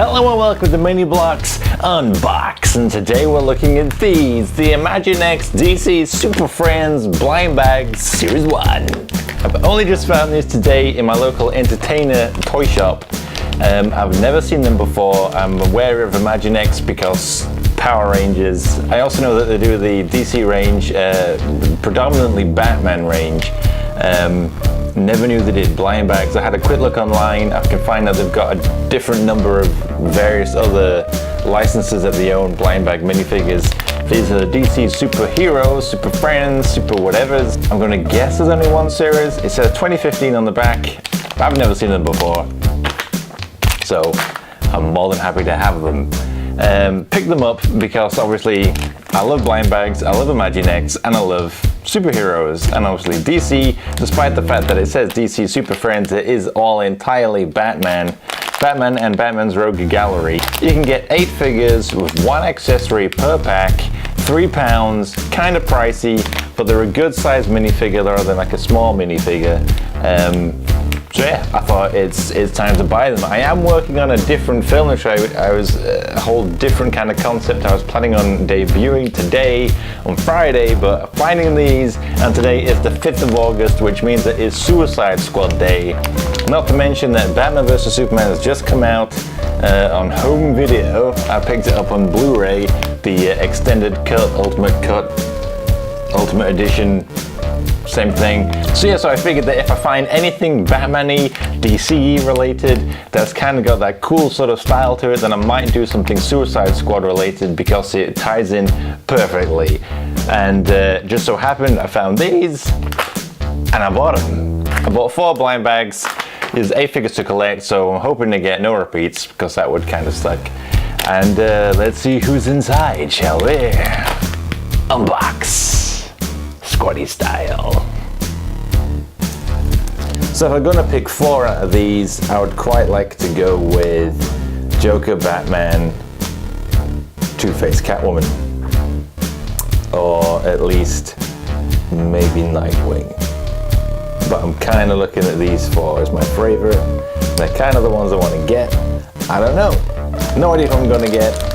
Hello and welcome to Mini Blocks Unbox, and today we're looking at these, the Imaginext DC Super Friends Blind Bags Series 1. I've only just found these today in my local entertainer toy shop. I've never seen them before. I'm aware of Imaginext because Power Rangers. I also know that they do the DC range, predominantly Batman range. Never knew they did blind bags. I had a quick look online. I can find out they've got a different number of various other licenses that they own blind bag minifigures. These are the DC Superheroes, Super Friends, Super whatevers. I'm going to guess there's only one series. It says 2015 on the back. I've never seen them before, so I'm more than happy to have them. Pick them up because obviously I love blind bags, I love Imaginext, and I love superheroes. And obviously DC, despite the fact that it says DC Super Friends, it is all entirely Batman and Batman's Rogue Gallery. You can get 8 figures with 1 accessory per pack, £3, kind of pricey, but they're a good sized minifigure rather than like a small minifigure. So yeah, I thought it's time to buy them. I am working on a different film show. I was a whole different kind of concept I was planning on debuting today on Friday, but finding these, and today is the 5th of August, which means it is Suicide Squad Day. Not to mention that Batman vs Superman has just come out on home video. I picked it up on Blu-ray, the extended cut, Ultimate Edition. Same thing. So yeah, so I figured that if I find anything Batman-y, DCE related, that's kind of got that cool sort of style to it, then I might do something Suicide Squad related because it ties in perfectly. And just so happened I found these and I bought them. I bought 4 blind bags. There's 8 figures to collect, so I'm hoping to get no repeats because that would kind of suck. And let's see who's inside, shall we? Unbox. Squaddy style. So if I'm gonna pick 4 out of these, I would quite like to go with Joker, Batman, Two-Face, Catwoman, or at least maybe Nightwing. But I'm kind of looking at these 4 as my favorite. They're kind of the ones I want to get. I don't know. No idea if I'm gonna get.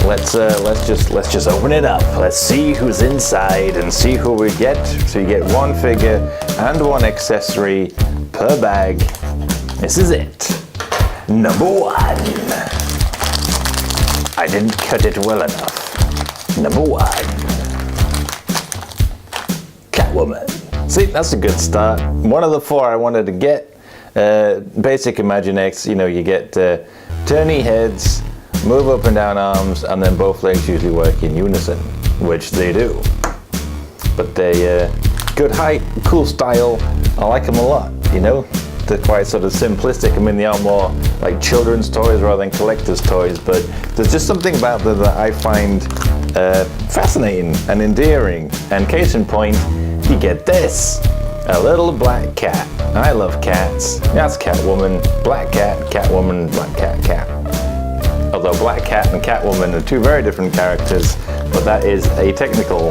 Let's just open it up. Let's see who's inside and see who we get. So you get 1 figure and 1 accessory per bag. This is it. Number 1. I didn't cut it well enough. Number 1. Catwoman. See, that's a good start. One of the 4 I wanted to get. Basic Imaginext, you know, you get turny heads, move up and down arms, and then both legs usually work in unison, which they do. But they good height, cool style. I like them a lot, you know. They're quite sort of simplistic. I mean, they are more like children's toys rather than collector's toys, but there's just something about them that I find fascinating and endearing. And case in point, you get this. A little black cat. I love cats. That's Catwoman. Black cat, Catwoman, black cat, cat. Although Black Cat and Catwoman are 2 very different characters, but that is a technical,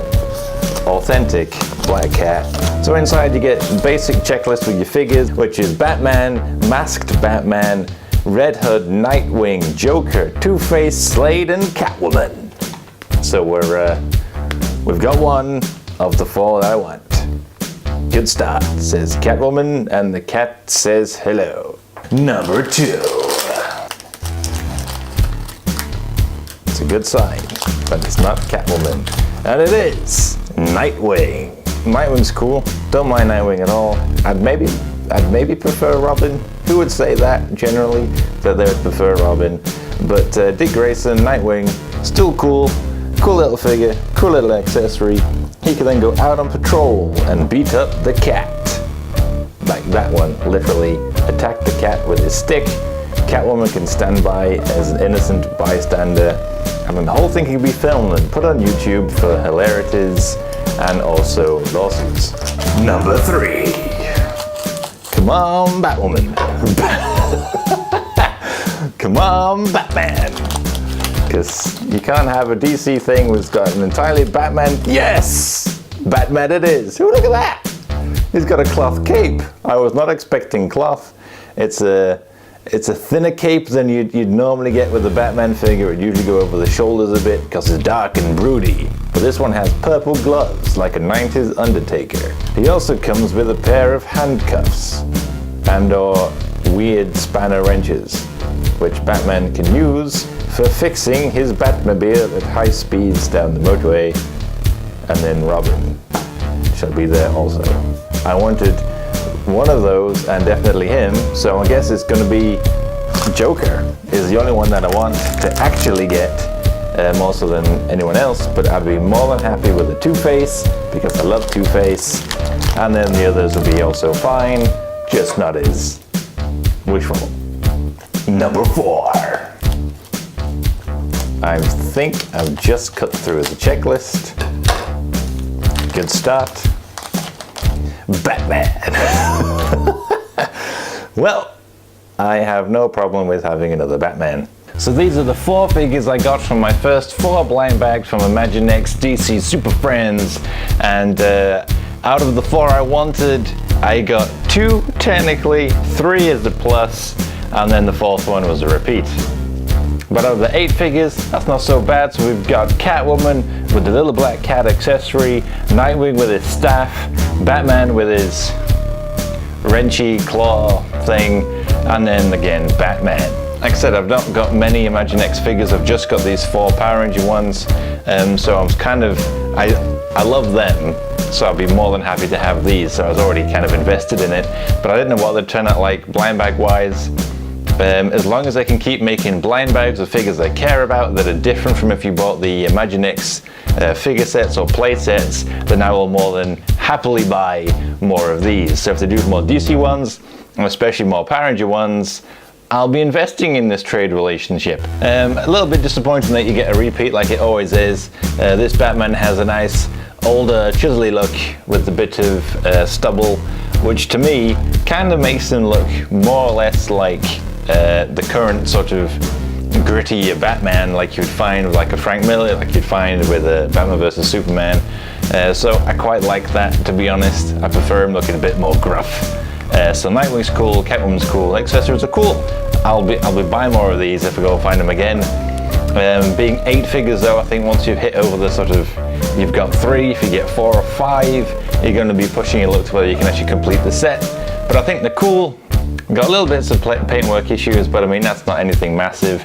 authentic Black Cat. So inside you get basic checklist with your figures, which is Batman, Masked Batman, Red Hood, Nightwing, Joker, Two-Face, Slade, and Catwoman. So we've got 1 of the 4 that I want. Good start, says Catwoman, and the cat says hello. Number 2. It's a good sign, but it's not Catwoman. And it is Nightwing. Nightwing's cool. Don't mind Nightwing at all. I'd maybe prefer Robin. Who would say that generally, that they would prefer Robin? But Dick Grayson, Nightwing, still cool. Cool little figure, cool little accessory. He can then go out on patrol and beat up the cat. Like that one, literally attack the cat with his stick. Catwoman can stand by as an innocent bystander. I mean, the whole thing can be filmed and put on YouTube for hilarities and also lawsuits. Number 3. Come on, Batwoman. Come on, Batman. Because you can't have a DC thing that's got an entirely Batman. Yes! Batman it is. Ooh, look at that. He's got a cloth cape. I was not expecting cloth. It's a It's a thinner cape than you'd normally get with the Batman figure. It usually go over the shoulders a bit because it's dark and broody. But this one has purple gloves, like a 90s Undertaker. He also comes with a pair of handcuffs and or weird spanner wrenches, which Batman can use for fixing his Batmobile at high speeds down the motorway, and then Robin shall be there also. I wanted one of those and definitely him, so I guess it's going to be Joker is the only one that I want to actually get, more so than anyone else, but I'd be more than happy with the Two-Face because I love Two-Face, and then the others will be also fine, just not as wishful. Number 4. I think I've just cut through the checklist. Good start. Batman. Well, I have no problem with having another Batman. So these are the 4 figures I got from my first 4 blind bags from Imaginext DC Super Friends, and out of the 4 I wanted, I got 2 technically, 3 is the plus, and then the 4th one was a repeat. But out of the 8 figures, that's not so bad. So we've got Catwoman with the little black cat accessory, Nightwing with his staff, Batman with his wrenchy claw thing, and then again Batman. Like I said, I've not got many Imaginext figures, I've just got these 4 Power Ranger ones, so I'm kind of, I love them, so I'd be more than happy to have these, so I was already kind of invested in it, but I didn't know what they'd turn out like blind bag wise. As long as I can keep making blind bags of figures I care about that are different from if you bought the Imaginext figure sets or play sets, then I will more than happily buy more of these. So if they do more DC ones, and especially more Power Ranger ones, I'll be investing in this trade relationship. A little bit disappointing that you get a repeat like it always is. This Batman has a nice older chisely look with a bit of stubble, which to me kind of makes him look more or less like the current sort of gritty Batman like you'd find with like a Frank Miller, like you'd find with a Batman vs Superman. So I quite like that, to be honest. I prefer him looking a bit more gruff. So Nightwing's cool, Catwoman's cool, accessories are cool. I'll be buying more of these if I go find them again. Being 8 figures though, I think once you've hit over the sort of, you've got 3, if you get 4 or 5, you're going to be pushing your luck to whether you can actually complete the set. But I think they're cool. Got a little bits of paintwork issues, but I mean that's not anything massive.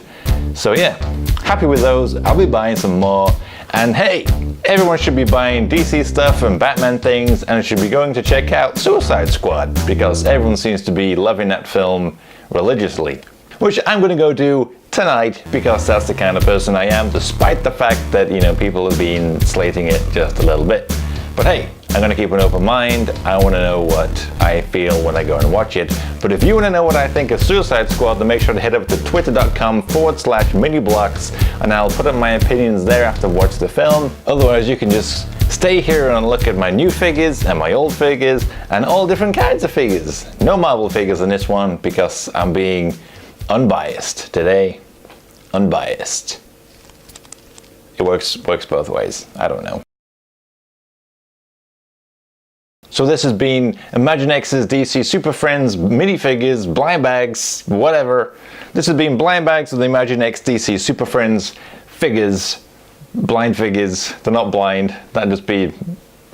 So yeah, happy with those. I'll be buying some more. And hey, everyone should be buying DC stuff and Batman things, and should be going to check out Suicide Squad because everyone seems to be loving that film religiously, which I'm going to go do tonight because that's the kind of person I am, despite the fact that, you know, people have been slating it just a little bit. But hey, I'm going to keep an open mind. I want to know what I feel when I go and watch it. But if you want to know what I think of Suicide Squad, then make sure to head over to twitter.com/miniblocks, and I'll put up my opinions there after I watch the film. Otherwise, you can just stay here and look at my new figures and my old figures and all different kinds of figures. No Marvel figures in this one because I'm being unbiased today. Unbiased. It works both ways. I don't know. So this has been Imaginext's DC Super Friends minifigures, blind bags, whatever. This has been blind bags of the Imaginext DC Super Friends figures, blind figures. They're not blind, that'd just be,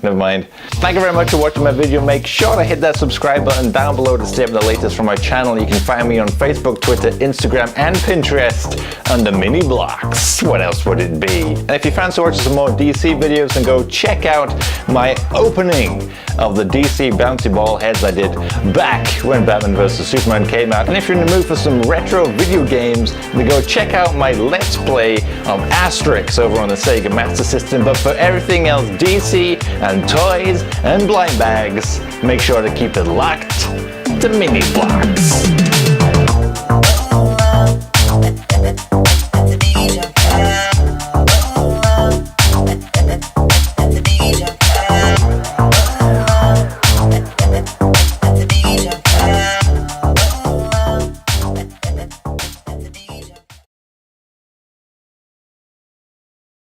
never mind. Thank you very much for watching my video. Make sure to hit that subscribe button down below to stay up with the latest from my channel. You can find me on Facebook, Twitter, Instagram, and Pinterest under Mini Blocks. What else would it be? And if you fancy watching some more DC videos, then go check out my opening of the DC bouncy ball heads I did back when Batman vs Superman came out. And if you're in the mood for some retro video games, then go check out my Let's Play of Asterix over on the Sega Master System. But for everything else DC and toys and blind bags, make sure to keep it locked to Mini Blocks.